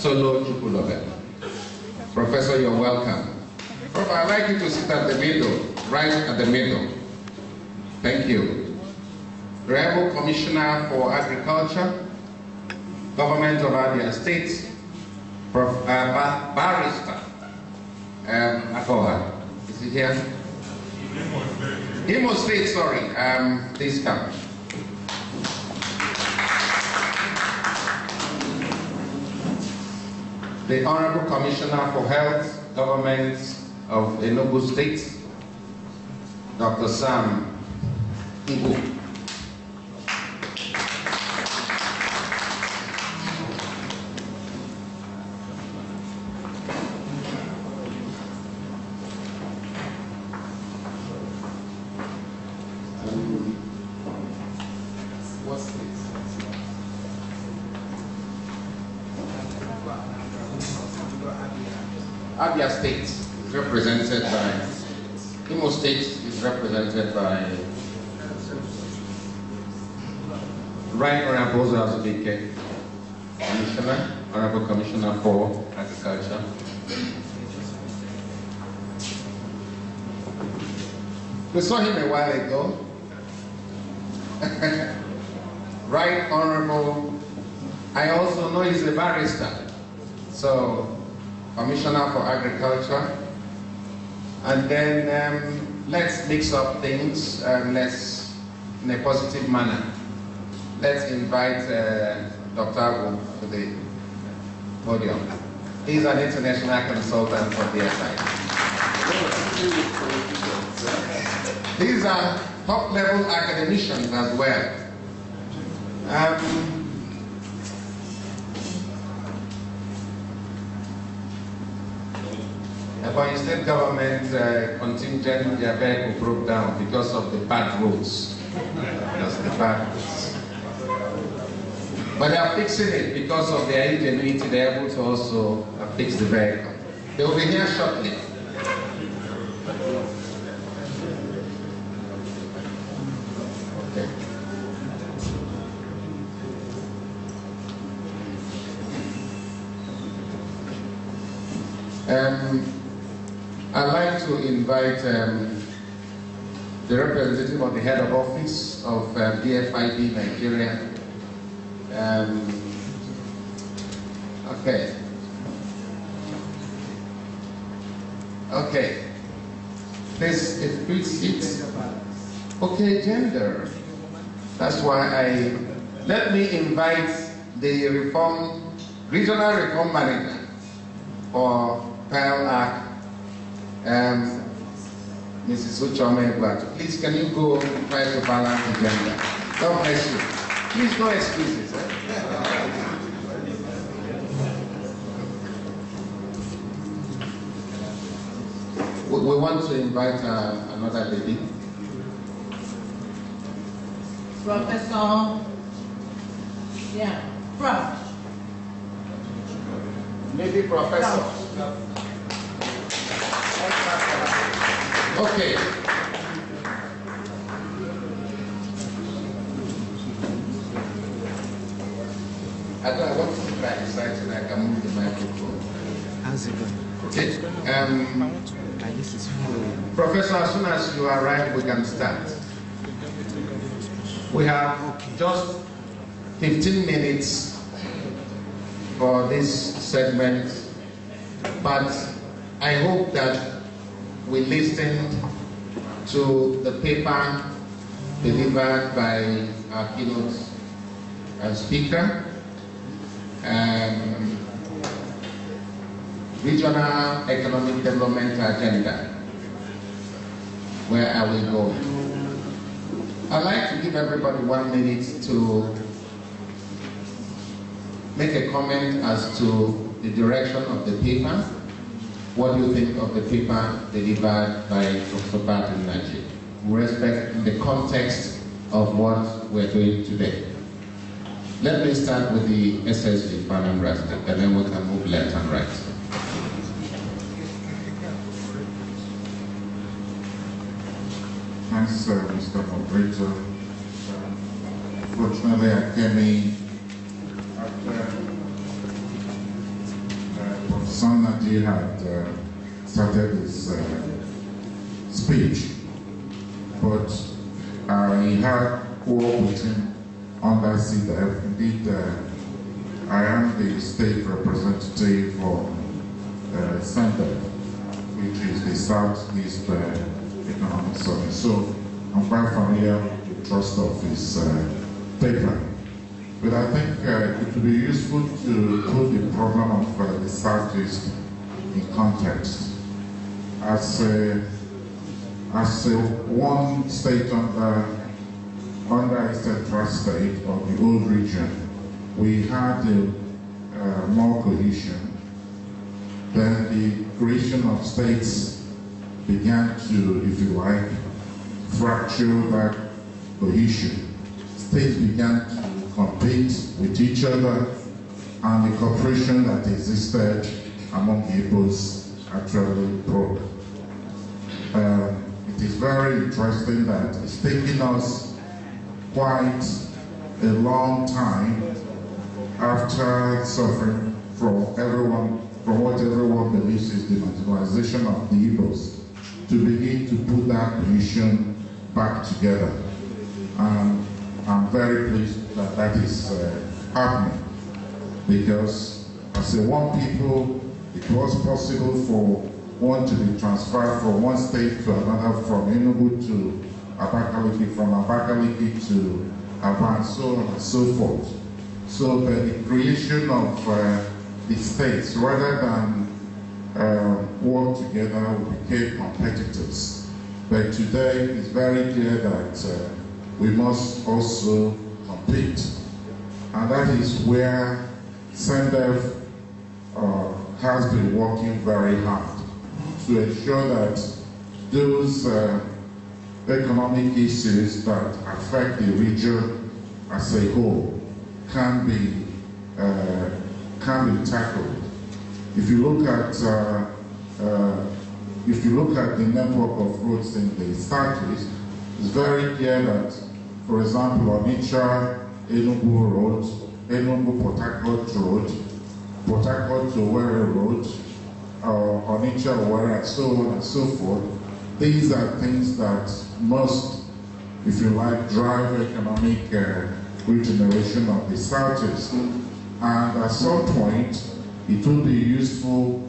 Solo Chukwulobe. Professor, you're welcome. Prof, I'd like you to sit at the middle, right at the middle. Thank you. Rebel Commissioner for Agriculture, Government of Abia State, Barrister Akoha. Is he here? Imo State, sorry. Please come. The Honorable Commissioner for Health, Government of Enugu State, Dr. Sam Ibu. What's this? Abia State is represented by, Imo State is represented by Right Honorable Zazubike, Commissioner, Honorable Commissioner for Agriculture. We saw him a while ago. Right Honorable, I also know he's a barrister. So, Commissioner for Agriculture. And then let's mix up things, let's, in a positive manner. Let's invite Dr. Abu to the podium. He's an international consultant for DSI. These are top-level academicians as well. Ebonyi State government contingent, their vehicle broke down because of the bad roads. But they are fixing it because of their ingenuity. They are able to also fix the vehicle. They will be here shortly. Okay. I'd like to invite the representative of the head of office of DFID Nigeria. Okay. This is please sit. Okay, gender. That's why let me invite the regional reform manager for Pearl Arc. Mrs. Uchome, please can you go try to balance the gender? God bless you. Please no excuses. We want to invite another lady. Professor. Yeah, Prof. Maybe Professor. Okay. I want to try this side so that I can move the microphone. How's it going? Okay. Professor, as soon as you arrive, we can start. We have just 15 minutes for this segment, but I hope that we listened to the paper delivered by our keynote speaker, Regional Economic Development Agenda. Where are we going? I'd like to give everybody 1 minute to make a comment as to the direction of the paper. What do you think of the paper delivered by Dr. Barton Naji? We respect in the context of what we're doing today. Let me start with the SSG, Madam President, and then we can move left and right. Thanks, Mr. Moderator. Fortunately, I came in after Banji had started his speech, but he had worked with him under CDEF. Indeed, I am the state representative for CENDEF, which is the Southeast Economic Summit. So I'm quite familiar with the thrust of his paper. But I think it would be useful to put the problem of the Southeast in context. As one state under a central state of the old region, we had more cohesion. Then the creation of states began to, if you like, fracture that cohesion. States began to compete with each other, and the cooperation that existed among Igbos actually broke. It is very interesting that it's taken us quite a long time after suffering from what everyone believes is the marginalization of the Igbos to begin to put that cohesion back together. I'm very pleased that that is happening, because as a one people, it was possible for one to be transferred from one state to another, from Enugu to Abakaliki, from Abakaliki to Aba, and so on and so forth. So the creation of the states, rather than work together, we became competitors. But today it's very clear that we must also compete. And that is where CENDEF has been working very hard to ensure that those economic issues that affect the region as a whole can be tackled. If you look at the network of roads in the Southeast, it's very clear that, for example, Onitsha Enugu Road, Enugu Port Harcourt Road, Port Harcourt to Owerri Road, Onitsha Owerri, and so on and so forth. These are things that must, if you like, drive economic regeneration of the Southeast. And at some point, it will be useful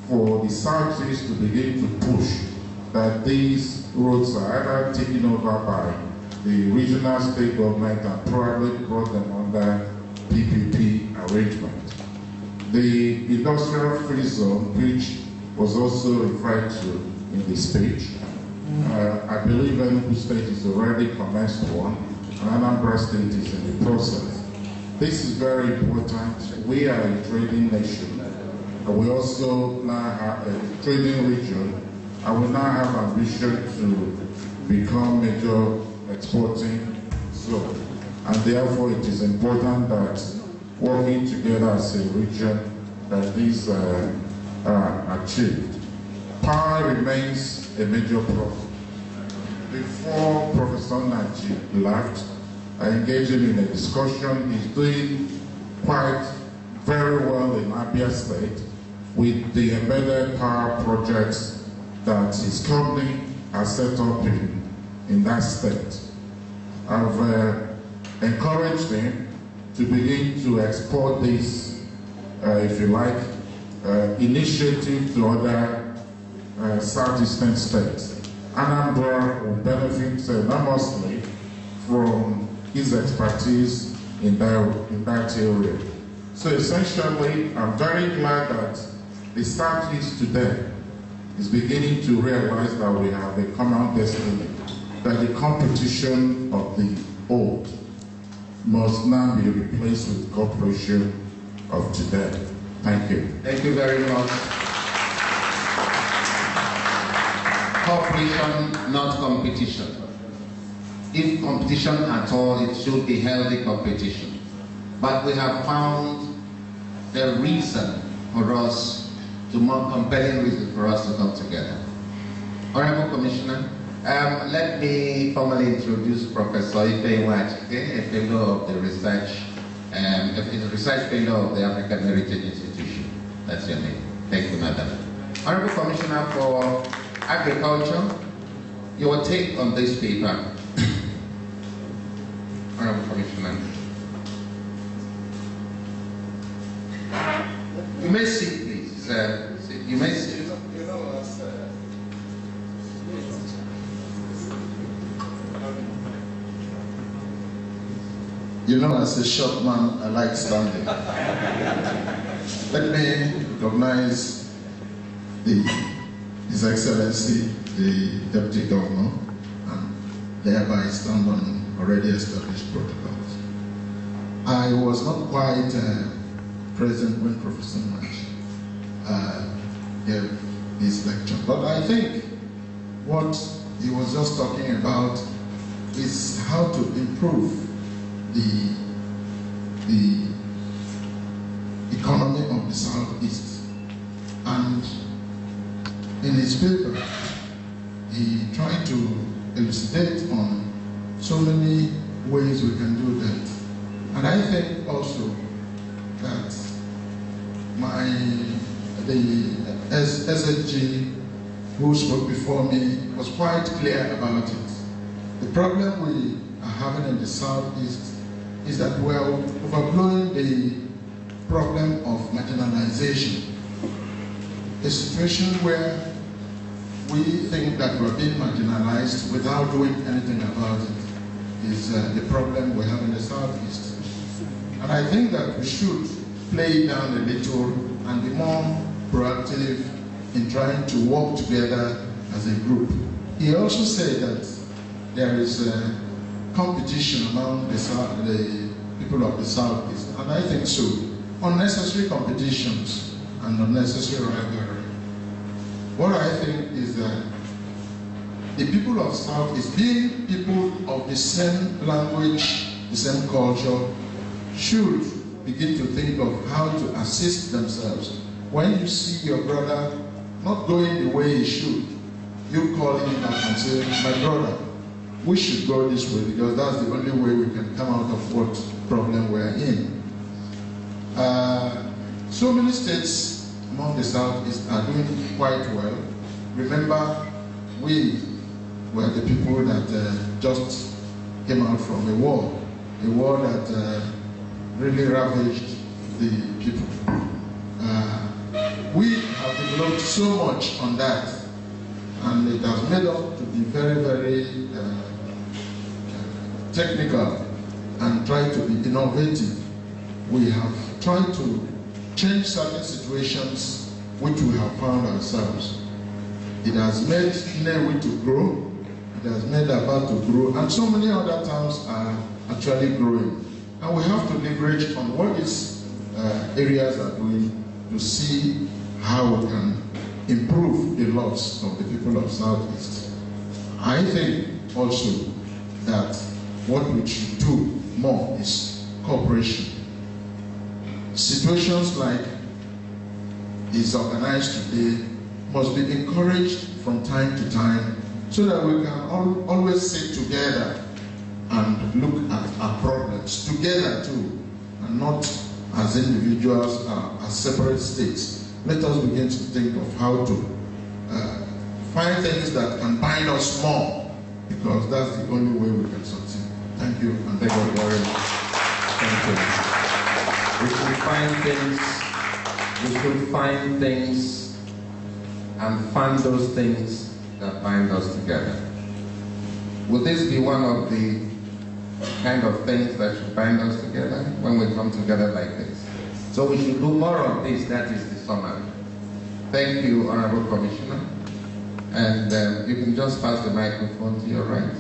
for the Southeast to begin to push that these roads are either taken over by the regional state government and probably brought them under PPP arrangement. The industrial free zone, which was also referred to in the speech, I believe Enugu State is already commenced one, and Anambra State is in the process. This is very important. We are a trading nation, and we also now have a trading region, and we now have ambition to become major exporting zone. And therefore it is important that working together as a region that these are achieved. Power remains a major problem. Before Professor Naji left, I engaged him in a discussion. He's doing quite very well in Abia State with the embedded power projects that his company has set up in that state. I've encouraged him to begin to export this, if you like, initiative to other southeastern states. Anambra will benefit enormously from his expertise in that area. So essentially, I'm very glad that the Southeast today is beginning to realize that we have a common destiny, that the competition of the old must now be replaced with cooperation of today. Thank you. Thank you very much. Cooperation, not competition. If competition at all, it should be healthy competition. But we have found a reason for us, a more compelling reason for us to come together. Honorable Commissioner, let me formally introduce Professor Ife Nwachike, a fellow of the research fellow of the African Heritage Institution. That's your name. Thank you, Madam. Honorable Commissioner for Agriculture, your take on this paper. Honorable Commissioner. You may sit, please. You may sit. You know, as a short man, I like standing. Let me recognize His Excellency, the Deputy Governor, and thereby stand on already established protocols. I was not quite present when Professor Mach gave his lecture, but I think what he was just talking about is how to improve the economy of the Southeast. And in his paper, he tried to elucidate on so many ways we can do that. And I think also that the SHG who spoke before me was quite clear about it. The problem we are having in the Southeast is that we're overblowing the problem of marginalization. A situation where we think that we're being marginalized without doing anything about it is the problem we have in the Southeast. And I think that we should play it down a little and be more proactive in trying to work together as a group. He also said that there is a competition among the people of the Southeast, and I think so. Unnecessary competitions and unnecessary rivalry. What I think is that the people of Southeast, being people of the same language, the same culture, should begin to think of how to assist themselves. When you see your brother not going the way he should, you call him up and say, my brother, we should go this way because that's the only way we can come out of what problem we're in. So many states among the Southeast are doing quite well. Remember, we were the people that just came out from a war that really ravaged the people. We have developed so much on that, and it has made us to be very, very technical and try to be innovative. We have tried to change certain situations which we have found ourselves. It has made Nnewi to grow, it has made Aba to grow, and so many other towns are actually growing. And we have to leverage on what these areas are doing to see how we can improve the loss of the people of Southeast. I think also that what we should do more is cooperation. Situations like is organized today must be encouraged from time to time so that we can always sit together and look at our problems together too, and not as individuals, as separate states. Let us begin to think of how to find things that can bind us more, because that's the only way we can succeed. Thank you. And thank you very much. Thank you. We should find things and find those things that bind us together. Will this be one of the kind of things that should bind us together when we come together like this? So we should do more of this. That is the summary. Thank you, Honorable Commissioner. And you can just pass the microphone to your right.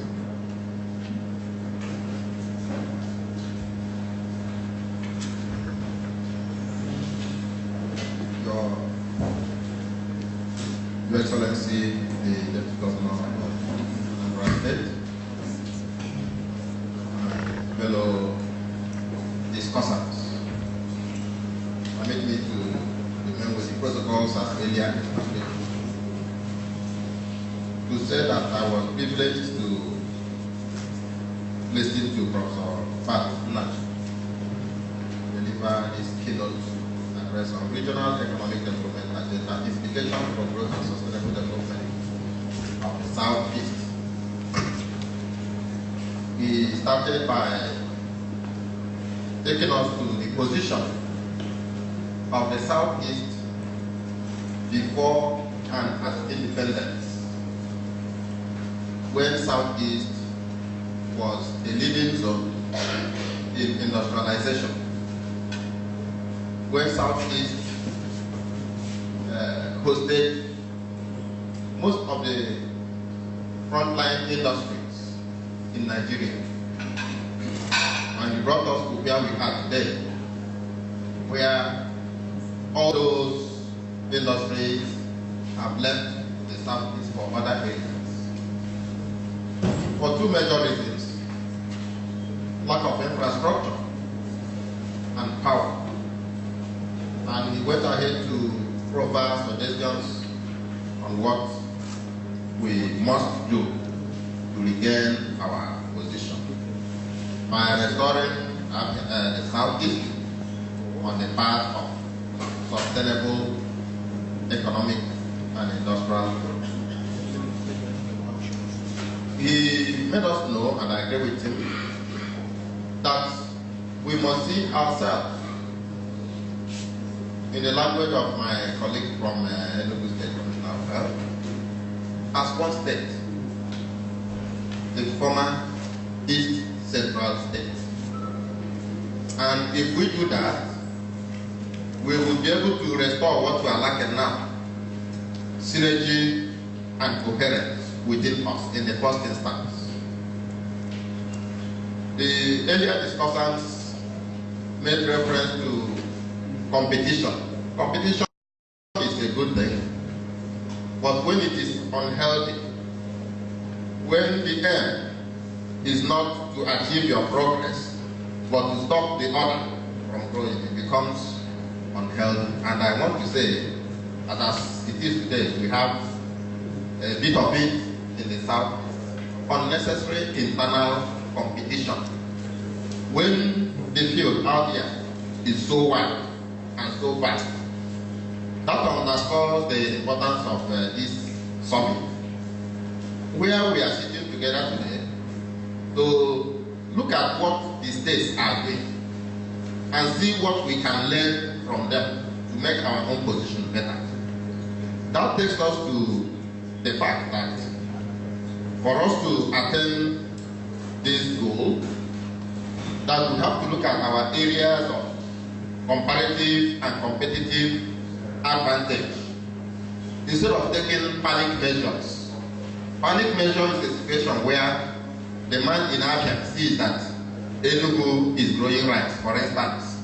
Your Excellency, the Deputy Governor of Anambra State, fellow discussants, permit me to remember the protocols as earlier established. To say that I was privileged to listen to Professor Pat Nash deliver his keynote address Conference on Regional Economic Development Agenda, Implications for Growth and Sustainable Development of the Southeast. We started by taking us to the position of the Southeast before and at independence, when Southeast was a leading zone in industrialization, when Southeast hosted most of the frontline industries in Nigeria, and it brought us to where we are today, where all those industries have left the Southeast for other areas. For two major reasons: lack of infrastructure and power. And we went ahead to provide suggestions on what we must do to regain our position by restoring the Southeast on the path of sustainable economic and industrial growth. He made us know, and I agree with him, that we must see ourselves, in the language of my colleague from Enugu State Commissioner of Health, as one state, the former East Central State. And if we do that, we will be able to restore what we are lacking now: synergy and coherence within us in the first instance. The earlier discussants made reference to competition. Competition is a good thing, but when it is unhealthy, when the aim is not to achieve your progress, but to stop the other from growing, it becomes unhealthy. And I want to say that as it is today, we have a bit of it in the South, unnecessary internal competition. When the field out here is so wide and so vast, that underscores the importance of this summit, where we are sitting together today to look at what the states are doing and see what we can learn from them to make our own position better. That takes us to the fact that for us to attain this goal, that we have to look at our areas of comparative and competitive advantage instead of taking panic measures. Panic measure is a situation where the man in Abia sees that Enugu is growing rice, for instance,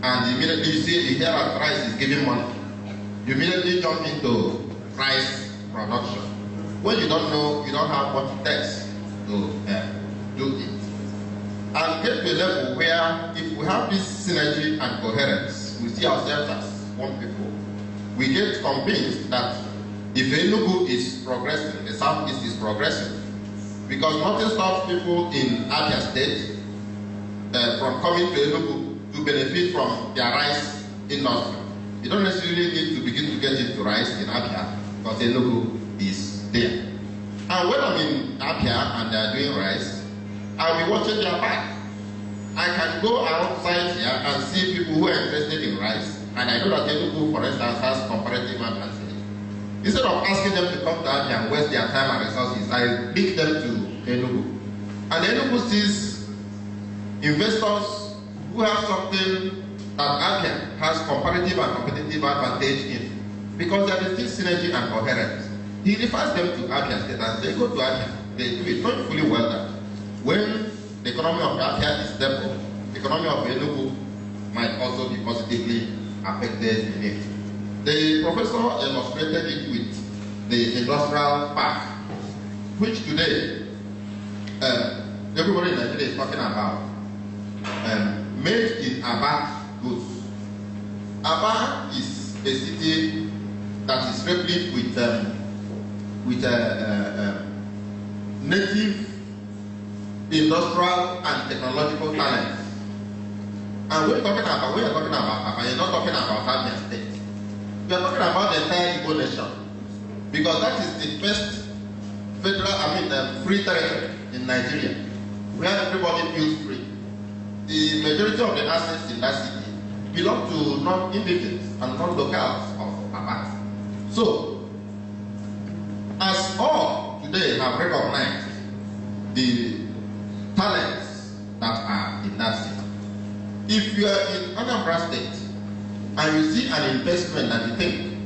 and immediately you hear that rice is giving money. You immediately jump into rice production. When you don't know, you don't have what it takes to do it. And get to a level where if we have this synergy and coherence, we see ourselves as one people. We get convinced that if Enugu is progressing, the Southeast is progressing. Because nothing stops people in Abia State from coming to Enugu to benefit from their rice industry. You don't necessarily need to begin to get into rice in Abia, because Enugu is there. And when I'm in Abia and they are doing rice, I'll be watching their back. I can go outside here and see people who are interested in rice, and I know that Enugu, for instance, has comparative advantage. Instead of asking them to come to Abia and waste their time and resources, I pick them to Enugu. And Enugu sees investors who have something that Abia has comparative and competitive advantage in, because there is still synergy and coherence. He refers them to Abia State and they go to Abia. They do it, knowing fully well that when the economy of Abia is stable, the economy of Enugu might also be positively affected in it. The professor illustrated it with the industrial park, which today everybody in Nigeria is talking about. Made in Aba goods. Aba is a city that is replete with native industrial and technological talent. And when you're talking about Aba, you're not talking about Abia State. You're talking about the entire Igbo nation. Because that is the first free territory in Nigeria, where everybody feels free. The majority of the assets in that city belong to non-indigents and non-locals of Aba. So, as all today have recognized the talents that are in that city, if you are in Anambra State and you see an investment that you think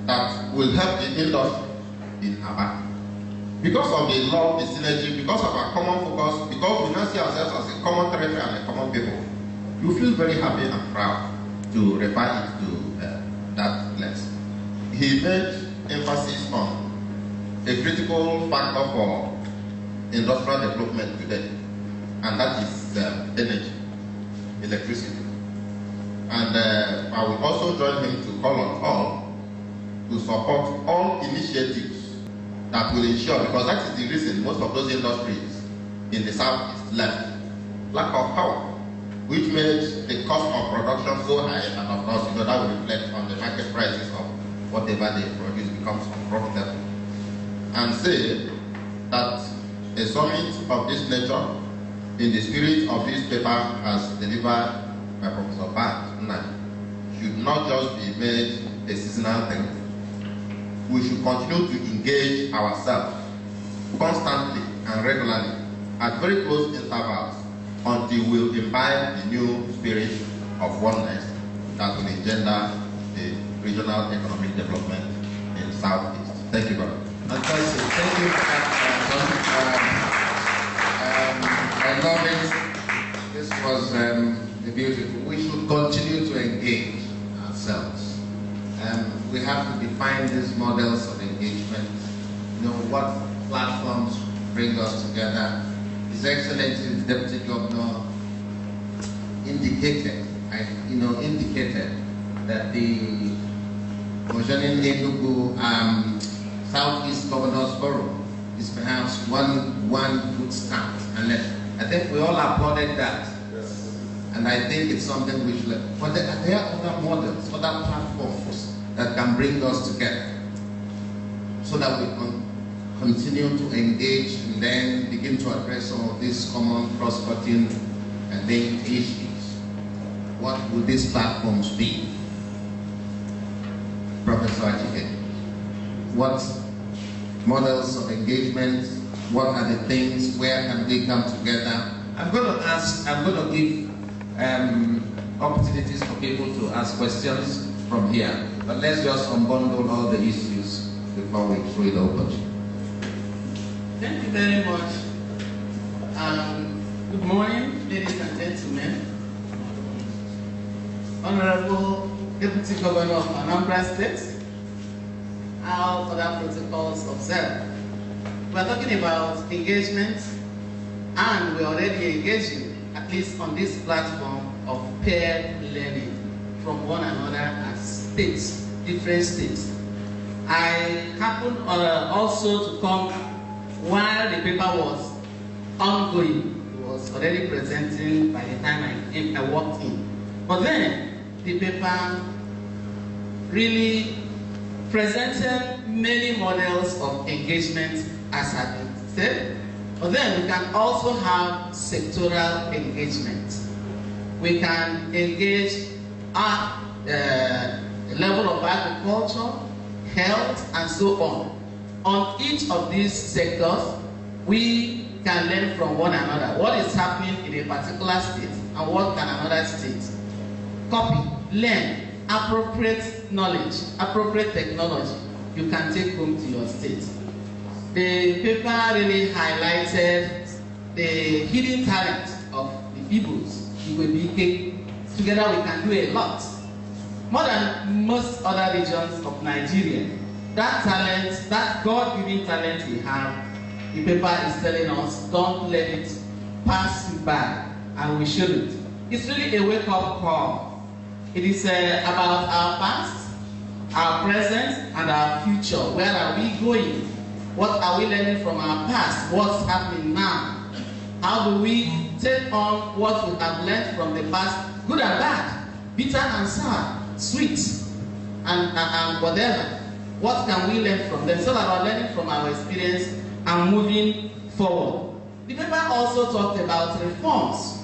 that will help the industry in Aba, because of the love, the synergy, because of our common focus, because we now see ourselves as a common territory and a common people, you feel very happy and proud to refer it to that place. He made emphasis on a critical factor for industrial development today, and that is energy, electricity. And I will also join him to call on all to support all initiatives that will ensure, because that is the reason most of those industries in the southeast left, lack of power, which made the cost of production so high, and of course, that will reflect on the market prices of whatever they produce becomes unprofitable. And say that a summit of this nature, in the spirit of this paper as delivered by Professor Bart, should not just be made a seasonal thing. We should continue to engage ourselves constantly and regularly at very close intervals until we imbibe the new spirit of oneness that will engender the regional economic development in Southeast. Thank you very much. Fantastic. Thank you for that, I love it. This was beautiful. We should continue to engage ourselves. We have to define these models of engagement. You know, what platforms bring us together. His Excellency the Deputy Governor indicated that the Mojonin Enugu Southeast Governors Forum is perhaps one good start. And I think we all applauded that. Yes. And I think it's something we should learn. But there are other models, other platforms that can bring us together so that we can continue to engage and then begin to address some of these common cross-cutting and linked issues. What would these platforms be? Professor Achike, what models of engagement, what are the things, where can we come together? I'm going to give opportunities for people to ask questions from here, but let's just unbundle all the issues before we throw it open. Thank you very much. Good morning, ladies and gentlemen. Honorable Deputy Governor of Anambra State, how other protocols observed. We're talking about engagement, and we're already engaging, at least on this platform of peer learning from one another as states, different states. I happened also to come while the paper was ongoing. It was already presenting by the time I walked in. But then the paper really presented many models of engagement as had been said. But then we can also have sectoral engagement. We can engage at the level of agriculture, health, and so on. On each of these sectors, we can learn from one another. What is happening in a particular state and what can another state copy, learn, appropriate knowledge, appropriate technology you can take home to your state. The paper really highlighted the hidden talent of the Igbos. Together we can do a lot. More than most other regions of Nigeria. That talent, that God-given talent we have, the paper is telling us, don't let it pass you by, and we shouldn't. It's really a wake-up call. It is about our past, our present, and our future. Where are we going? What are we learning from our past? What's happening now? How do we take on what we have learned from the past good and bad, bitter and sour, sweet, and whatever. What can we learn from them? So that we're learning from our experience and moving forward. The paper also talked about reforms.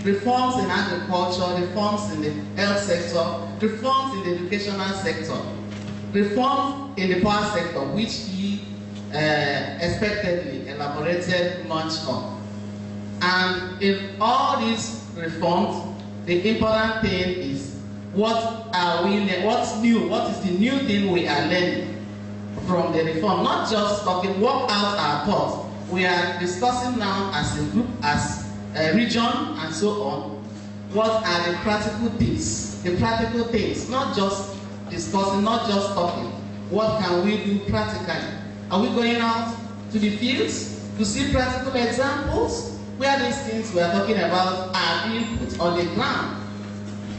Reforms in agriculture, reforms in the health sector, reforms in the educational sector, reforms in the power sector, which he expectedly elaborated much on. And in all these reforms, the important thing is what are we learning? What's new? What is the new thing we are learning from the reform? Not just talking, work out our thoughts. We are discussing now as a group, as a region, and so on. What are the practical things? The practical things, not just discussing, not just talking. What can we do practically? Are we going out to the fields to see practical examples where these things we are talking about are being put on the ground?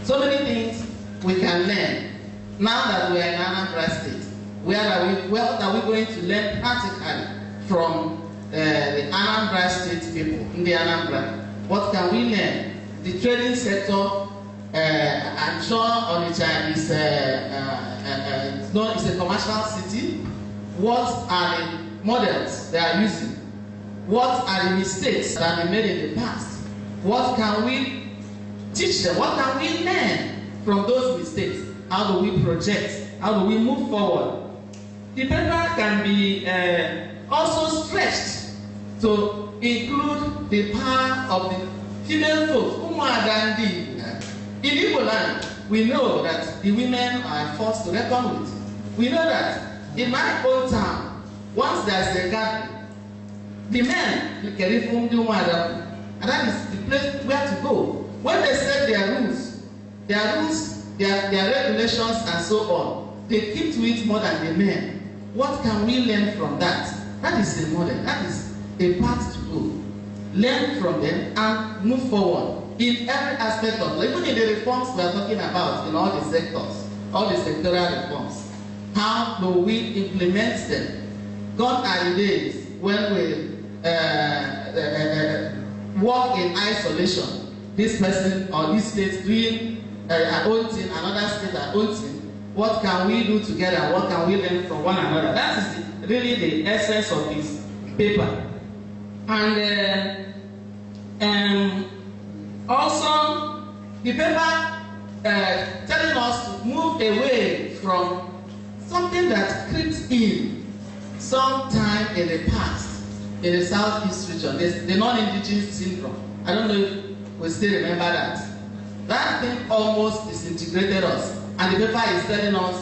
So many things we can learn now that we are in Anambra State. What are we going to learn practically from the Anambra State people in the Anambra? What can we learn? The trading sector, I'm sure Onitsha is a commercial city. What are the models they are using? What are the mistakes that have been made in the past? What can we teach them? What can we learn from those mistakes? How do we project? How do we move forward? The paper can be also stretched to include the power of the female folks. In Igbo land, we know that the women are forced to reckon with. We know that in my own town, once there's a gathering, the men carry from the woman, and that is the place where to go. When they set their rules, their regulations, and so on, they keep to it more than the men. What can we learn from that? That is a model. That is a path to go. Learn from them and move forward in every aspect of life. Even in the reforms we are talking about in all the sectors, all the sectoral reforms. How do we implement them? Gone are the days when we work in isolation. This person or this state doing our own thing, another state our own thing. What can we do together? What can we learn from one another? That is really the essence of this paper. And also the paper telling us to move away from something that creeps in sometime in the past in the Southeast region, the non-indigenous syndrome. I don't know if we still remember that. That thing almost disintegrated us, and the paper is telling us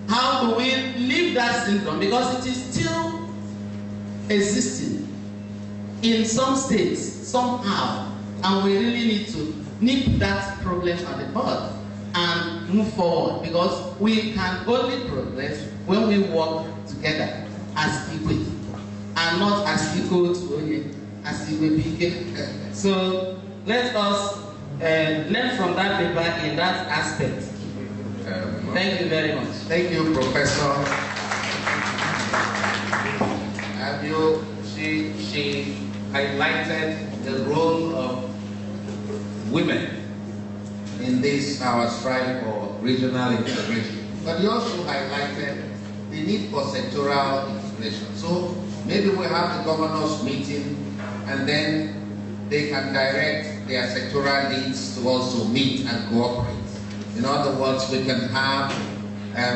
how do we leave that syndrome, because it is still existing in some states somehow, and we really need to nip that problem at the bud and move forward, because we can only progress when we work together as equal and not as equal to only as equal PK. So let us learn from that paper in that aspect. Thank you very much. Thank you, Professor. She highlighted the role of women in this our strive for regional integration. But you also highlighted the need for sectoral integration. So maybe we have the governors meeting, and then they can direct their sectoral leads to also meet and cooperate. In other words, we can have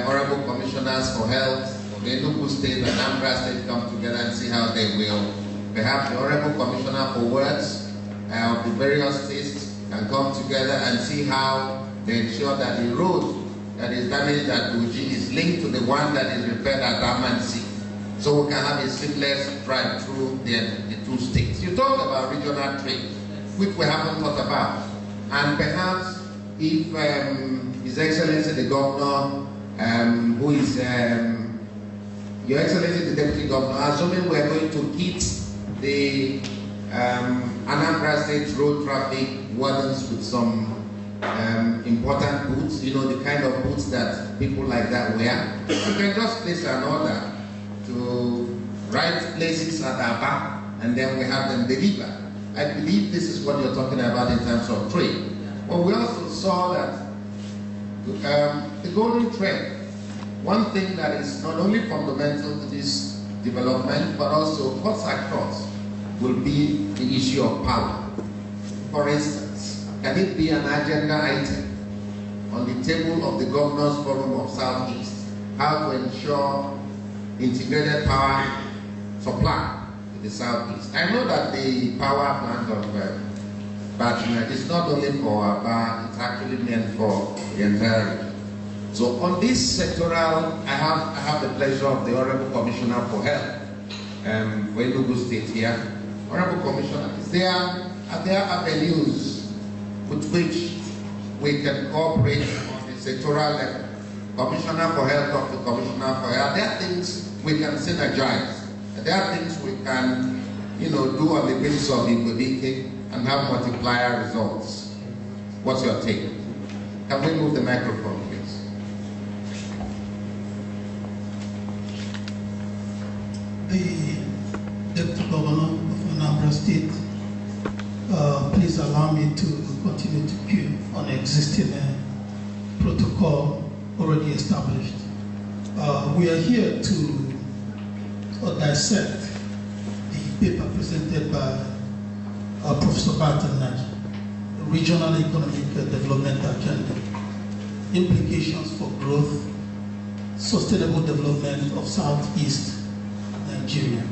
honorable commissioners for health of the Enugu State and Anambra State come together and see how they will. Perhaps the honorable commissioner for works of the various states can come together and see how they ensure that the road that is damaged at Uji is linked to the one that is repaired at Amansi. So we can have a seamless drive through the two states. You talked about regional trade, which we haven't thought about. And perhaps if His Excellency the Governor, who is Your Excellency the Deputy Governor, assuming we are going to hit the Anambra State road traffic wardens with some important boots, you know, the kind of boots that people like that wear, you can just place an order to right places at our back, and then we have them deliver. I believe this is what you're talking about in terms of trade. But we also saw that the golden thread, one thing that is not only fundamental to this development, but also cuts across, will be the issue of power. For instance, can it be an agenda item on the table of the Governors Forum of Southeast, how to ensure integrated power supply to the Southeast? I know that the power plant of Batuna is not only for Aba, it's actually meant for the entire region. So on this sectoral, I have the pleasure of the Honorable Commissioner for Health for Enugu State here. Honorable Commissioner, are there avenues with which we can cooperate on the sectoral level? Commissioner for Health talk to Commissioner for Health. Are there things we can synergize? Are there things we can, do on the basis of Igbo and have multiplier results? What's your take? Can we move the microphone, please? The Deputy Governor of Anambra State, please allow me to continue to build on existing protocol already established. We are here to dissect the paper presented by Professor Barton Naji, Regional Economic Development Agenda, Implications for Growth, Sustainable Development of Southeast Nigeria.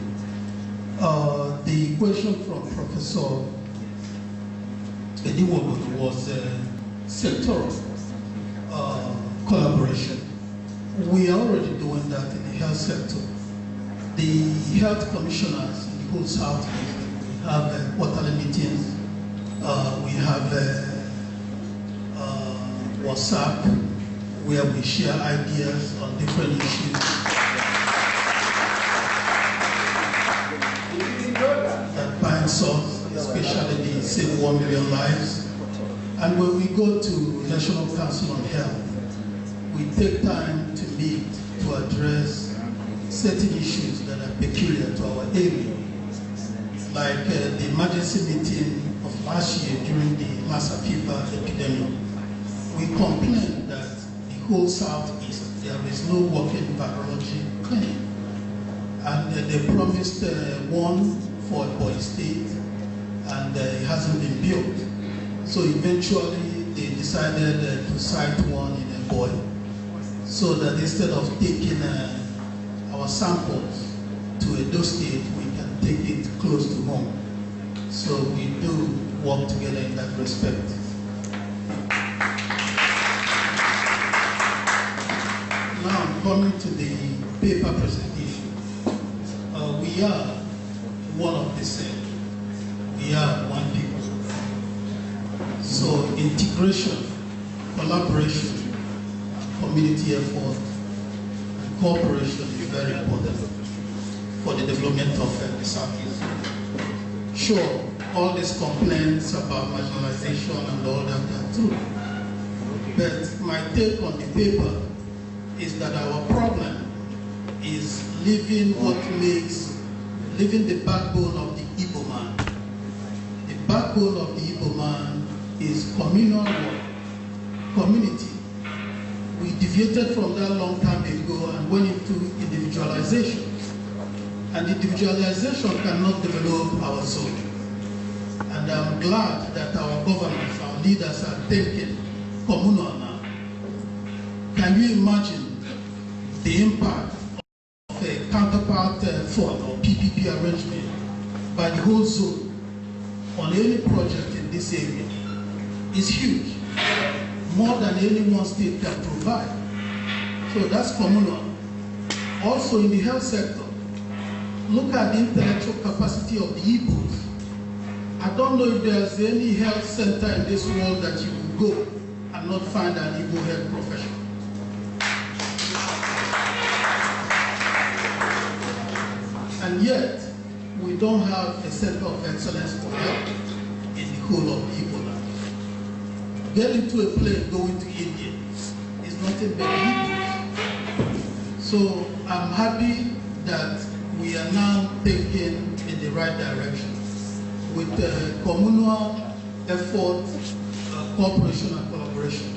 The question from Professor Ediwogo was sectoral collaboration. We are already doing that in the health sector. The health commissioners in the whole Southeast, we have quarterly meetings, we have WhatsApp, where we share ideas on different issues that binds us, especially the Save 1 Million Lives. And when we go to National Council on Health, we take time to meet to address certain issues that are peculiar to our area, like the emergency meeting of last year during the Lassa fever epidemic. We complained that the whole Southeast, there is no working virology clinic. And they promised one for Ebonyi State, and it hasn't been built. So eventually they decided to site one in Ebonyi, so that instead of taking our samples to Edo State, we can take it close to home. So we do work together in that respect. Now coming to the paper presentation. We are one of the same. We are one people. So integration, collaboration, community effort, and cooperation is very important for the development of the Southeast. Sure, all these complaints about marginalization and all that are true. But my take on the paper is that our problem is living the backbone of the Igbo man. The backbone of the Igbo man is communal work, community. We deviated from that long time ago and went into individualization. And individualization cannot develop our soul. And I'm glad that our governments, our leaders are thinking communal now. Can you imagine the impact of a counterpart fund or PPP arrangement by the whole zone on any project in this area? Is huge, more than any one state can provide. So that's communal. Also in the health sector, look at the intellectual capacity of the Igbos. I don't know if there's any health center in this world that you will go and not find an Igbo health professional. And yet, we don't have a center of excellence for health in the whole of the Igbo land. Get into a plane going to India is nothing but Igbos. So I'm happy that we are now thinking in the right direction with communal effort, cooperation and collaboration.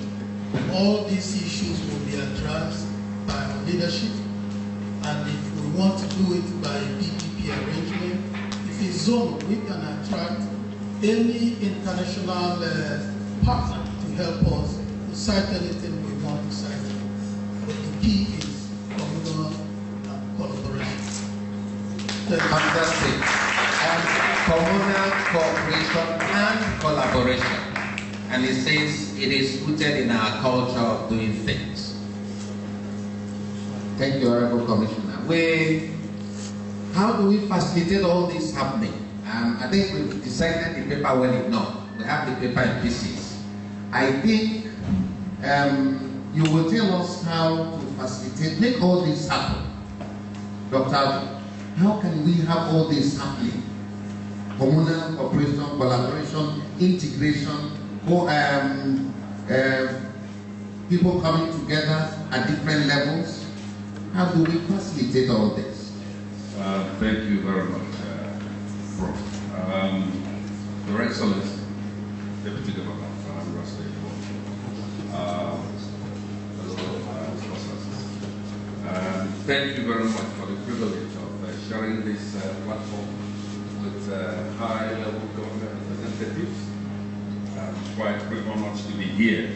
All these issues will be addressed by our leadership, and if we want to do it by PPP arrangement, if it's zone, we can attract any international partner to help us to cite anything we want to cite. But the key is communal collaboration. Fantastic. Communal cooperation and collaboration. And it says it is rooted in our culture of doing things. Thank you, Honorable Commissioner. How do we facilitate all this happening? I think we've decided the paper well enough. We have the paper in pieces. I think you will tell us how to facilitate, make all this happen. Dr. How can we have all this happening? Communal cooperation, collaboration, integration, people coming together at different levels. How do we facilitate all this? Thank you very much, Prof. Your Excellency, Deputy Governor of Anambra State, thank you very much for the privilege of sharing this platform with high-level government representatives. I'm quite honored to be here.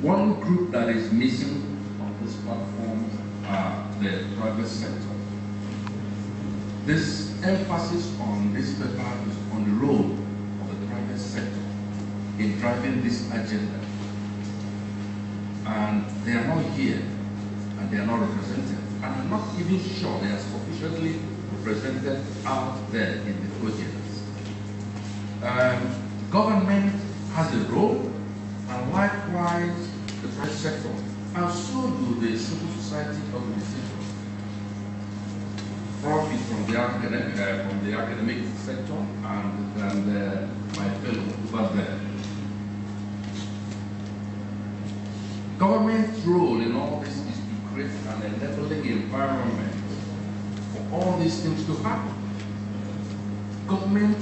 One group that is missing on this platform are the private sector. This emphasis on this paper is on the role of the private sector in driving this agenda. And they are not here, and they are not represented. And I'm not even sure they are sufficiently represented out there in the projects. Government has a role, and likewise the private sector, and so do the civil society organizations. Profit from the academic sector and my fellow over there. Government's role in all this is to create an enabling environment for all these things to happen. Government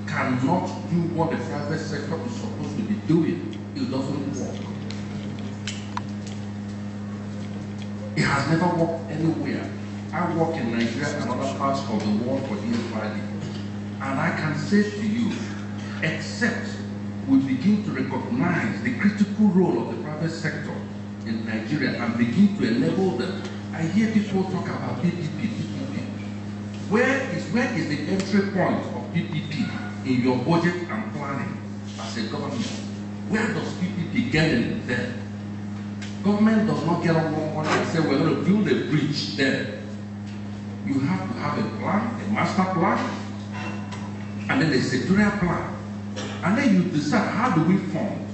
cannot do what the private sector is supposed to be doing. It doesn't work. It has never worked anywhere. I work in Nigeria and other parts of the world for these 5 years. And I can say to you, except we begin to recognize the critical role of the private sector in Nigeria and begin to enable them. I hear people talk about PPP. Where is the entry point of PPP in your budget and planning as a government? Where does PPP get in there? Government does not get on one and say we're going to build a bridge there. You have to have a plan, a master plan, and then a sectorial plan. And then you decide, how do we fund?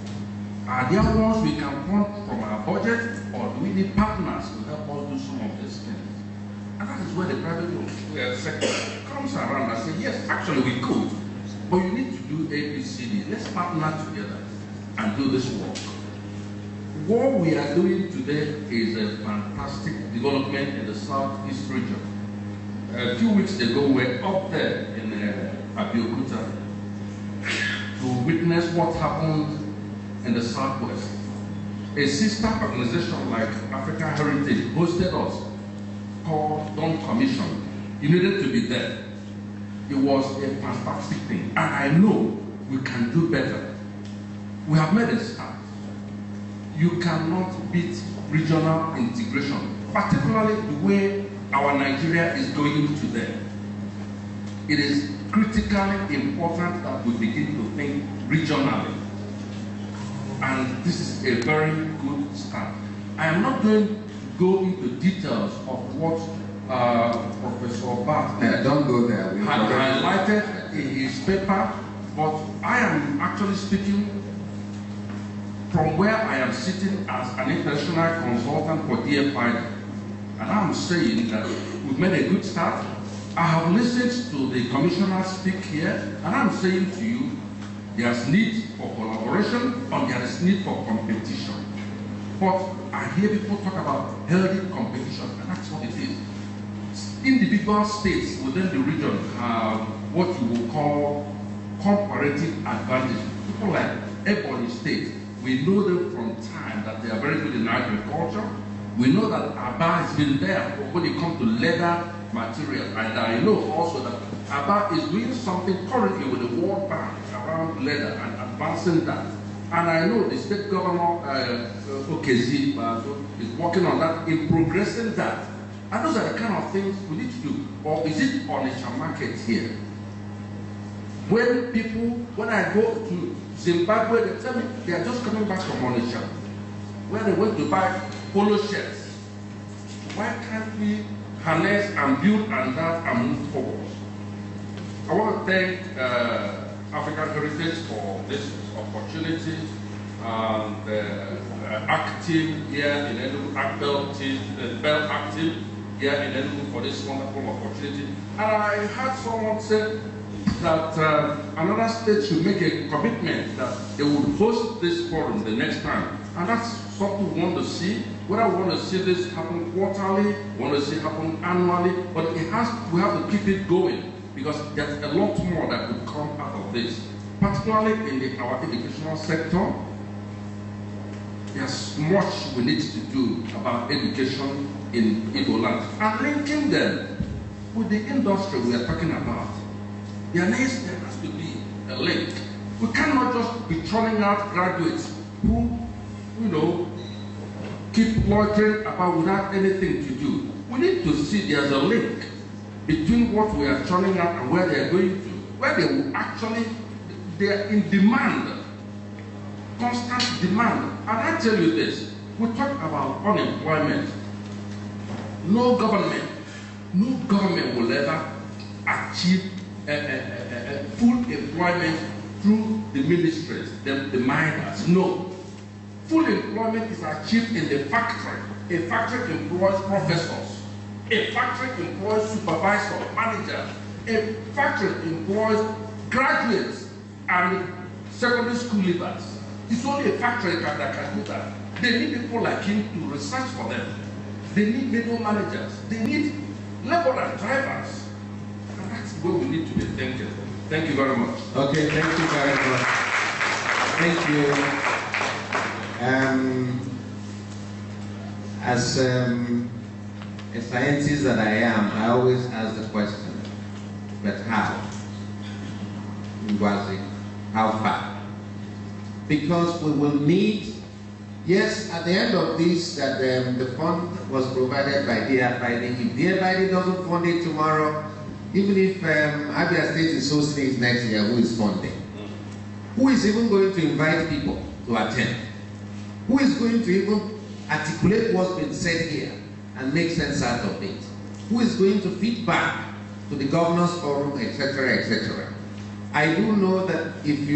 Are there ones we can fund from our budget, or do we need partners to help us do some of these things? And that is where the private sector comes around and says, yes, actually we could, but you need to do ABCD. Let's partner together and do this work. What we are doing today is a fantastic development in the Southeast region. A few weeks ago, we were up there in Abeokuta to witness what happened in the Southwest. A sister organization like African Heritage hosted us, called Dawn Commission. You needed to be there. It was a fantastic thing, and I know we can do better. We have made a start. You cannot beat regional integration, particularly the way our Nigeria is going today. It is critically important that we begin to think regionally. And this is a very good start. I am not going to go into details of what Professor Bat don't go there. had highlighted in his paper, but I am actually speaking from where I am sitting as an international consultant for DFI. And I'm saying that we've made a good start. I have listened to the commissioner speak here, and I'm saying to you, there's need for collaboration and there is need for competition. But I hear people talk about healthy competition, and that's what it is. Individual states within the region have what you will call comparative advantage. People like Ebonyi State, we know them from time that they are very good in agriculture. We know that Aba has been there when it comes to leather material. And I know also that Aba is doing something currently with the World Bank around leather and advancing that. And I know the state governor, Okezi, is working on that, in progressing that. And those are the kind of things we need to do. Or is it Onitsha market here? When I go to Zimbabwe, they tell me they are just coming back from Onitsha, where they went to buy polo shirts. Why can't we harness and build on that and move forward? I want to thank African Heritage for this opportunity, and Active here in Enugu, Bell Active here in Enugu for this wonderful opportunity. And I heard someone say that another state should make a commitment that they would host this forum the next time. And that's something we want to see. Whether we want to see this happen quarterly, we want to see it happen annually, but we have to keep it going, because there's a lot more that could come out of this. Particularly in our educational sector, there's much we need to do about education in Igbo land, and linking them with the industry we are talking about. There has to be a link. We cannot just be churning out graduates who, keep loitering about without anything to do. We need to see there's a link between what we are churning out and where they are going to, where they will actually, they are in demand, constant demand. And I tell you this, we talk about unemployment. No government will ever achieve full employment through the ministries, the miners. No. Full employment is achieved in the factory. A factory employs professors. A factory employs supervisors, managers. A factory employs graduates and secondary school leavers. It's only a factory that can do that. They need people like him to research for them. They need middle managers. They need laborer drivers. And that's where we need to be thinking. Thank you very much. Okay, thank you very much. Thank you. As a scientist that I am, I always ask the question, but how? How far? Because we will need, yes, at the end of this, that the fund was provided by DFID. If DFID doesn't fund it tomorrow, even if Abia State is hosting it next year, who is funding? Who is even going to invite people to attend? Who is going to even articulate what's been said here and make sense out of it? Who is going to feed back to the Governors Forum, etc., etc.? I do know that if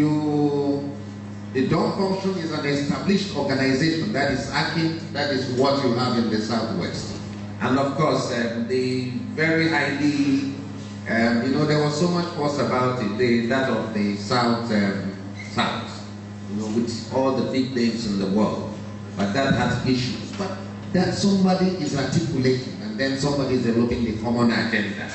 the DOM function is an established organization that is akin, that is what you have in the Southwest. And of course, the very highly, there was so much fuss about it, that of the South, with all the big names in the world. But that has issues. But that somebody is articulating, and then somebody is developing the common agenda.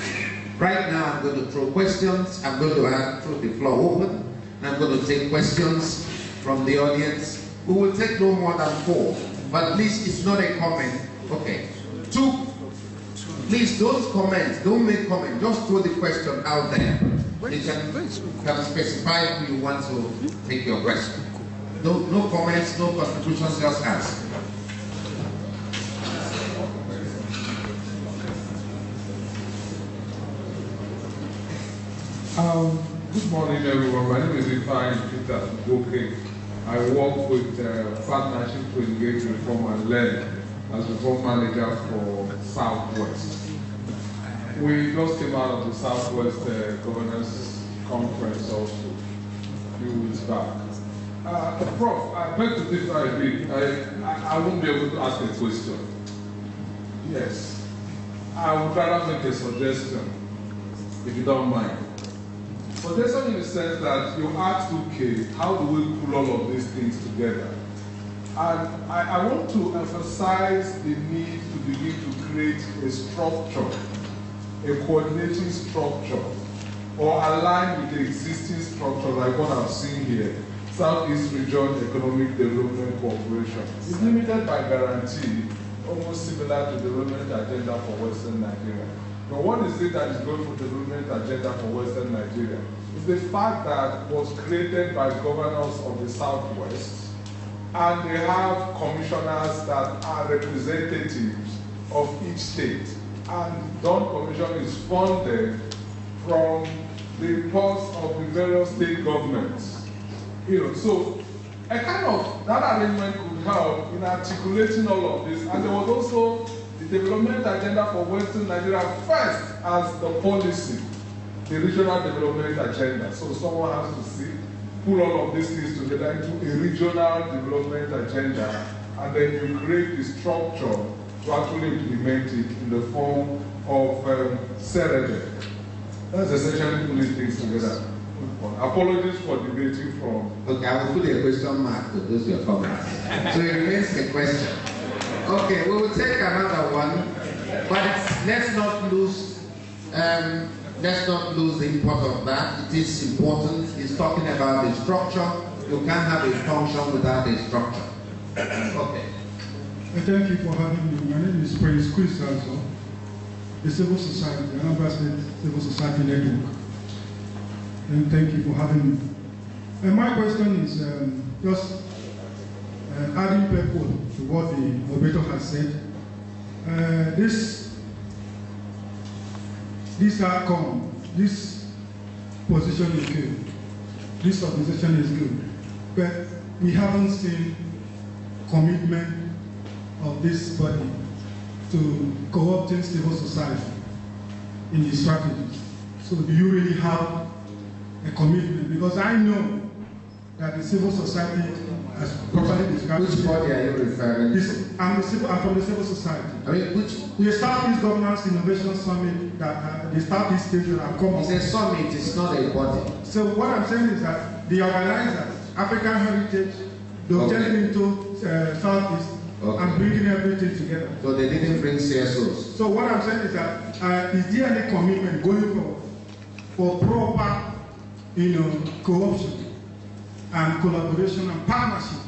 Right now, I'm going to throw questions. I'm going to throw the floor open. And I'm going to take questions from the audience. We will take no more than 4. But at least it's not a comment. Okay. 2. Please don't comment. Don't make comment. Just throw the question out there. You can specify who you want to take your question. No comments, no contributions, just ask. Good morning, everyone. My name is Ifeanyi Peter Ugoke. I work with Partnership to Engage Reform and Learn as Reform Manager for Southwest. We just came out of the Southwest Governance Conference also a few weeks back. Prof, I beg to differ a bit. I won't be able to ask a question. Yes. I would rather make a suggestion, if you don't mind. Suggestion in the sense that you asked, okay, how do we pull all of these things together? And I want to emphasize the need to begin to create a structure, a coordinating structure or align with the existing structure like what I've seen here, Southeast Region Economic Development Corporation. It's limited by guarantee, almost similar to the development agenda for Western Nigeria. But what is it that is going for the development agenda for Western Nigeria? It's the fact that it was created by governors of the Southwest, and they have commissioners that are representatives of each state. And Dawn Commission is funded from the pulse of the various state governments. So a kind of, that arrangement could help in articulating all of this. And there was also the development agenda for Western Nigeria first as the policy, the regional development agenda. So someone has to pull all of these things together into a regional development agenda, and then you create the structure to actually implement it in the form of CEREDEC. That's essentially putting things together. Apologies for debating from... Okay, I will put a question mark to those your comments. So it remains a question. Okay, we will take another one, but let's not lose the import of that. It is important. It's talking about the structure. You can't have a function without a structure. Okay. Thank you for having me. My name is Prince Chris also, the Civil Society, Anambra State Civil Society Network. And thank you for having me. And my question is just adding purpose to what the moderator has said. This outcome, this position is good. This organization is good. But we haven't seen commitment of this body to co-opting civil society in the strategy. So do you really have a commitment? Because I know that the civil society has properly described. Which body are you referring to? I'm from the civil society. I mean, the Southeast Governance Innovation Summit that the Southeast State have come up. It's a summit, it's not a body. So what I'm saying is that the organizers, African Heritage, they'll get into Southeast and bringing everything together. So they didn't bring CSOs. So what I'm saying is that is there any commitment going forward for proper, co-option and collaboration and partnership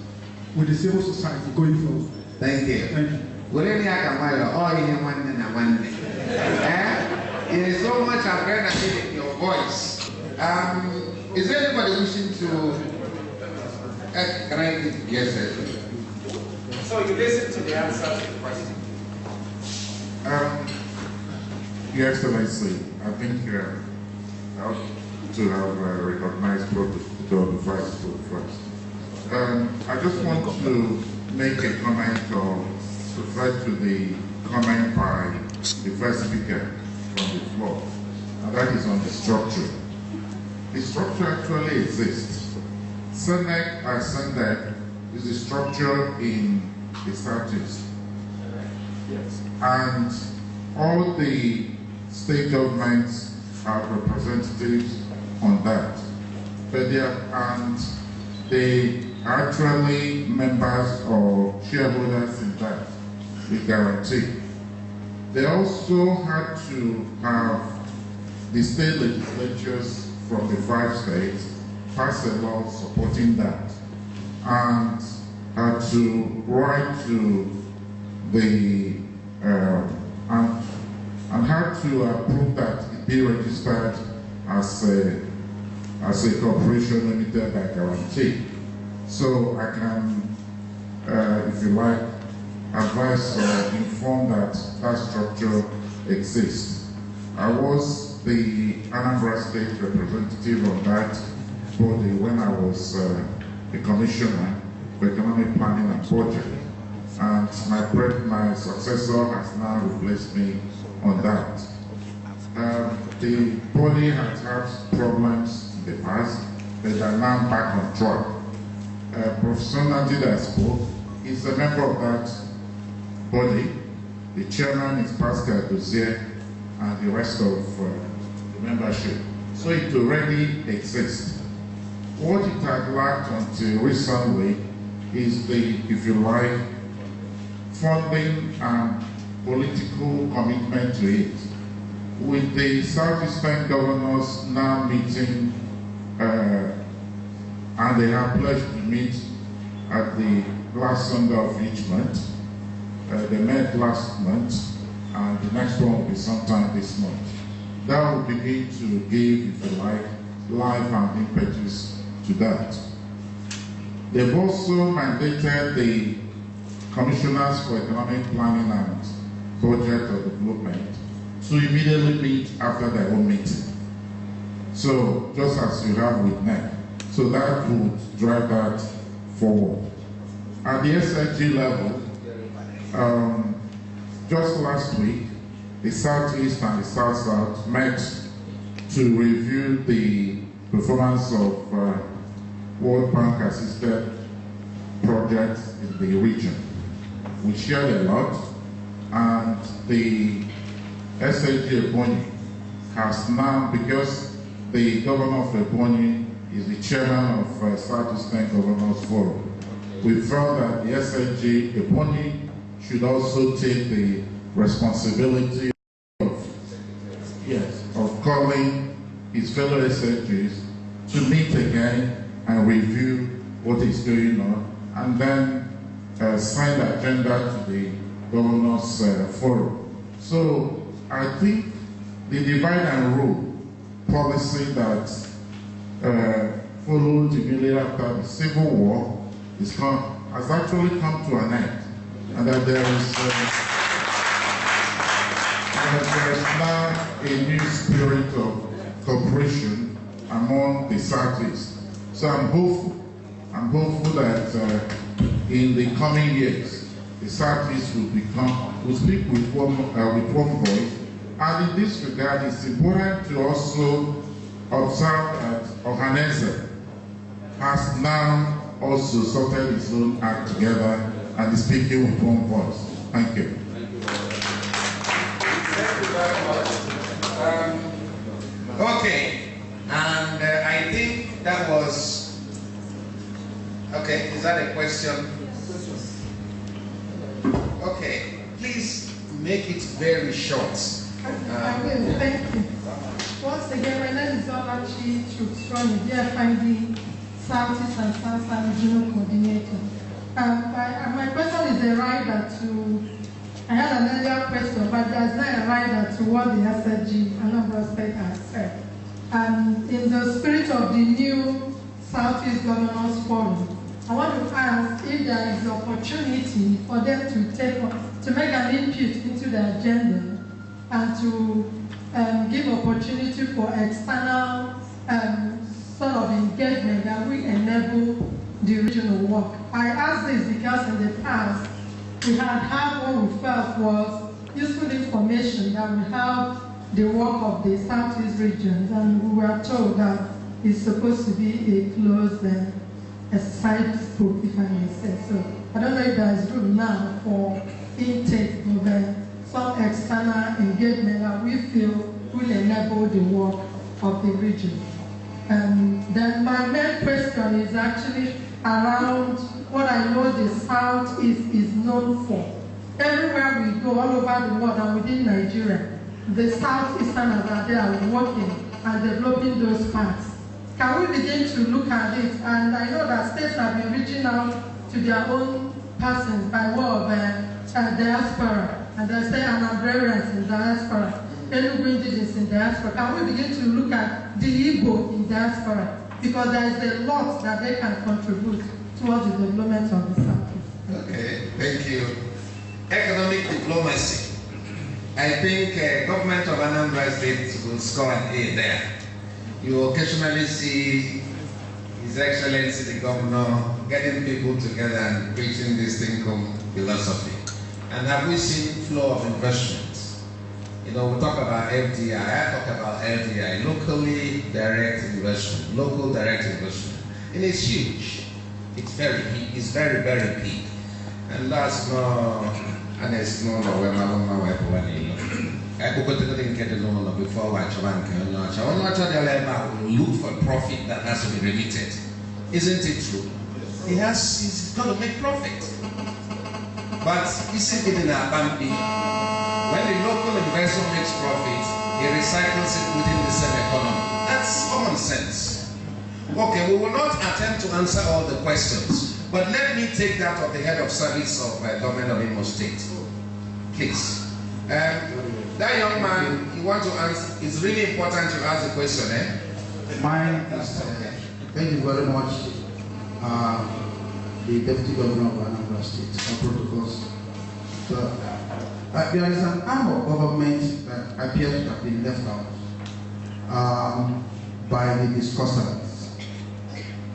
with the civil society going forward? Thank you. Thank you. It is so much adrenaline in your voice. Is there anybody wishing to? Can I? Yes, sir. So you listen to the answer to the question. Your Excellency, I think I ought to have recognized Protocol Vice first. I just want to make a comment or refer to the comment by the first speaker from the floor, and that is on the structure. The structure actually exists. SENEC and SENDEC is the structure in the Southeast. Yes. And all the state governments have representatives on that. But they are actually members or shareholders in that, we guarantee. They also had to have the state legislatures from the 5 states pass a law supporting that, and had to write to the and had to approve that it be registered as a corporation limited by guarantee. So I can, if you like, advise or inform that that structure exists. I was the Anambra State representative on that body when I was the commissioner for economic planning and budget, and my successor has now replaced me on that. The body has had problems in the past, but are now back on track. Professor Najida spoke. He's a member of that body. The chairman is Pascal Dozier, and the rest of the membership. So it already exists. What it had lacked until recently is the, if you like, funding and political commitment to it. with the Southeastern governors now meeting, and they have pledged to meet at the last Sunday of each month. They met last month, and the next one will be sometime this month. That will begin to give, if you like, life and impetus to that. They've also mandated the commissioners for economic planning and budget or development to immediately meet after their own meeting. So, just as you have with NEC. So that would drive that forward. At the SSG level, just last week, the Southeast and the South-South met to review the performance of World Bank assisted projects in the region. We shared a lot, and the SSG Ebonyi has now, because the governor of Ebonyi is the chairman of Southeastern Governors Forum, we felt that the SSG Ebonyi should also take the responsibility of calling his fellow SSGs to meet again and review what is going on, and then sign the agenda to the Governors Forum. So I think the divide and rule policy that followed immediately after the Civil War has actually come to an end, and that there is now a new spirit of cooperation among the Southeast. So I'm hopeful that in the coming years, the Southeast will speak with one voice. And in this regard, it's important to also observe that Ohanese has now also sorted its own act together and is speaking with one voice. Thank you. Thank you very much. Okay, and I think that was, okay, is that a question? Okay, please make it very short. I will, thank you. Once again, my name is Olachi Chukstroni, DFID Southeast and South Regional Coordinator. My question is a rider to, I had an earlier question, but there's not a rider to what the SSG Anambra State has said. In the spirit of the new Southeast Governors Forum, I want to ask if there is opportunity for them to make an input into the agenda and to give opportunity for external sort of engagement that will enable the regional work. I ask this because in the past, we had what we felt was useful information that will help the work of the Southeast regions, and we were told that it's supposed to be a closed a side spoke, if I may say so. I don't know if there is room now for intake of some external engagement that we feel will enable the work of the region. Then my main question is actually around what I know the Southeast is known for. Everywhere we go, all over the world and within Nigeria, the Southeasterners are there working and developing those parts. Can we begin to look at it? And I know that states have been reaching out to their own persons by way of diaspora, and they say Anambrarians in diaspora, Enugu indigenous in diaspora. Can we begin to look at the Igbo in diaspora? Because there is a lot that they can contribute towards the development of the South. Okay, thank you. Economic diplomacy. I think government of Anambra State will score an A there. You occasionally see His Excellency the Governor getting people together and preaching this thing called philosophy. And have we seen flow of investments? You know, we talk about FDI, I talk about LDI, locally direct investment, local direct investment. And it's huge. It's very big. And that's no, and it's no where my before we look for profit that has to be remitted. Isn't it true? He's got to make profit. But isn't it in our family? When the local investor makes profit, he it recycles it within the same economy. That's common sense. Okay, we will not attempt to answer all the questions, but let me take that of the head of service of government of Imo State. Please. That young man, you want to answer, it's really important to ask the question, eh? Mine is, thank you very much, the Deputy Governor of Anambra State, our protocols. So, there is an arm of government that appears to have been left out by the discussants,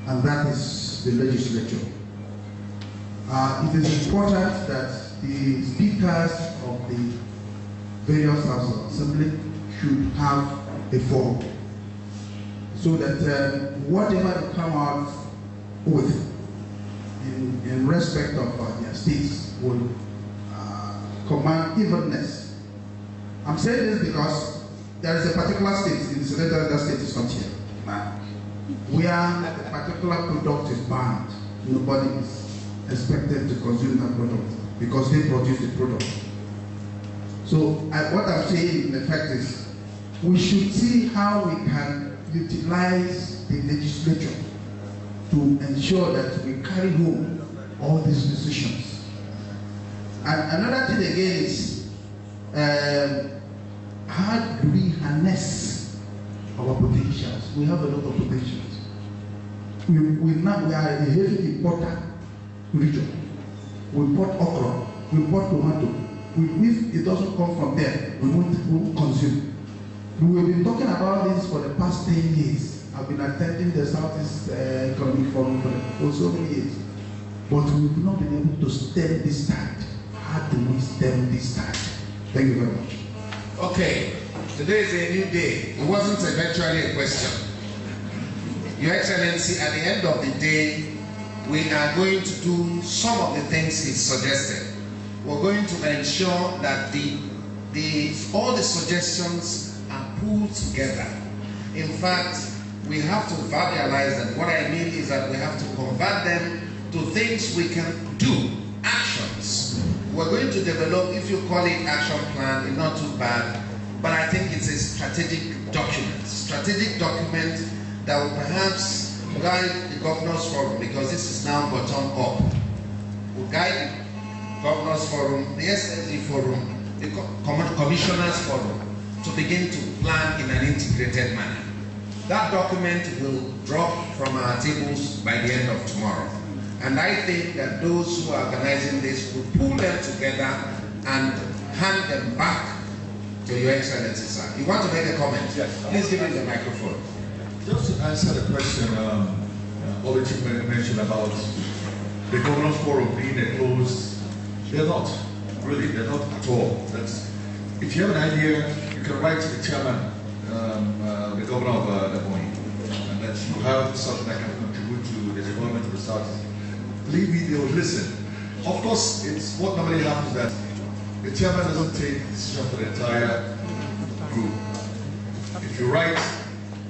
and that is the legislature. It is important that the speakers of the various houses of assembly should have a forum, so that whatever they come out with in respect of their states will command evenness. I'm saying this because there is a particular state in the Senator that state is not here now, where a particular product is banned. Nobody is expected to consume that product because they produce the product. So what I'm saying in effect is we should see how we can utilize the legislature to ensure that we carry home all these decisions. And another thing again is how do we harness our potentials? We have a lot of potentials. We are a heavy importer region. We import okra, we import tomato. If it doesn't come from there, we won't consume. We have been talking about this for the past 10 years. I've been attending the Southeast Economic Forum for so many years. But we've not been able to stem this tide. How do we stem this tide? Thank you very much. Okay, today is a new day. It wasn't eventually a question. Your Excellency, at the end of the day, we are going to do some of the things he suggested. We're going to ensure that all the suggestions are pulled together. In fact, we have to verbalize them. What I mean is that we have to convert them to things we can do, actions. We're going to develop, if you call it action plan, it's not too bad, but I think it's a strategic document that will perhaps guide the Governors Forum, because this is now bottom up. Will guide the Governors Forum, the SSG Forum, the Commissioners Forum, to begin to plan in an integrated manner. That document will drop from our tables by the end of tomorrow. And I think that those who are organizing this will pull them together and hand them back to Your Excellency, sir. You want to make a comment? Yes. Please give me the microphone. Just to answer the question, Oluchi mentioned about the Governors Forum being a closed, they're not, really, they're not at all. If you have an idea, you can write to the chairman, the Governor of Ebonyi, and that you have something that can contribute to the development of the South. Believe me, they will listen. Of course, it's what normally happens that the chairman doesn't take the decision for the entire group. If you write,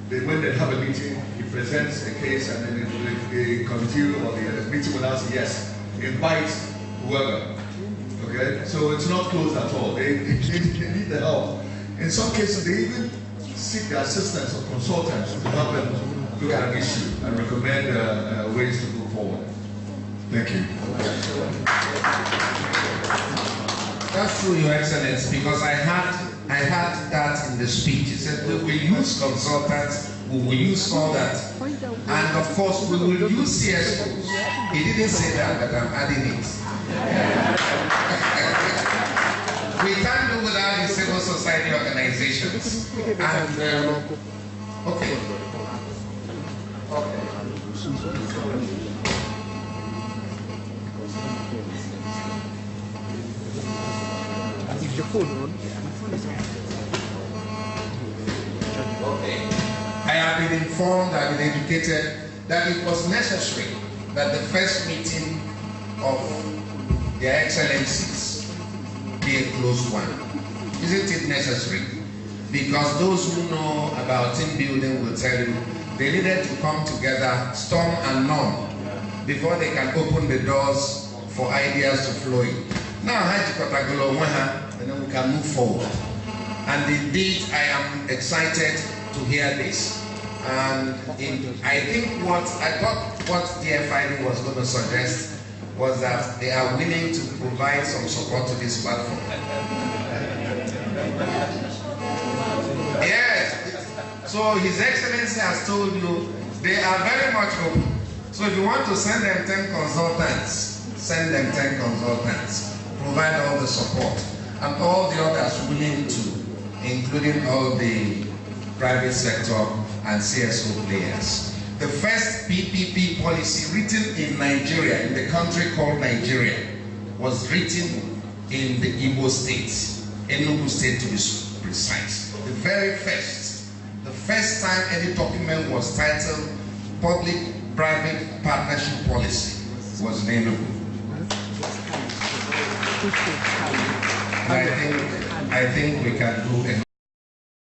when they have a meeting, he presents a case, and then the committee or the meeting will ask, yes, invite whoever. Okay? So it's not closed at all. They need the help. In some cases, they even seek the assistance of consultants to help them look at an issue and recommend ways to go forward. Thank you. That's true, Your Excellency, because I had that in the speech. He said we will use consultants, we will use all that, and of course we will use CSOs. He didn't say that, but I'm adding it. We can't do without the civil society organizations. And okay. I have been informed, I've been educated that it was necessary that the first meeting of Their Excellencies be a closed one. Isn't it necessary? Because those who know about team building will tell you they needed to come together, storm and norm, before they can open the doors for ideas to flow in. Now, and then we can move forward. And indeed, I am excited to hear this. And I think what DFID was going to suggest was that they are willing to provide some support to this platform. Yes. So His Excellency has told you they are very much open. So if you want to send them 10 consultants, send them 10 consultants. Provide all the support. And all the others willing to, including all the private sector and CSO players. The first PPP policy written in Nigeria, in the country called Nigeria, was written in the Igbo state, Enugu state to be precise. The very first. The first time any document was titled Public-Private Partnership Policy was in Enugu. I think we can do enough.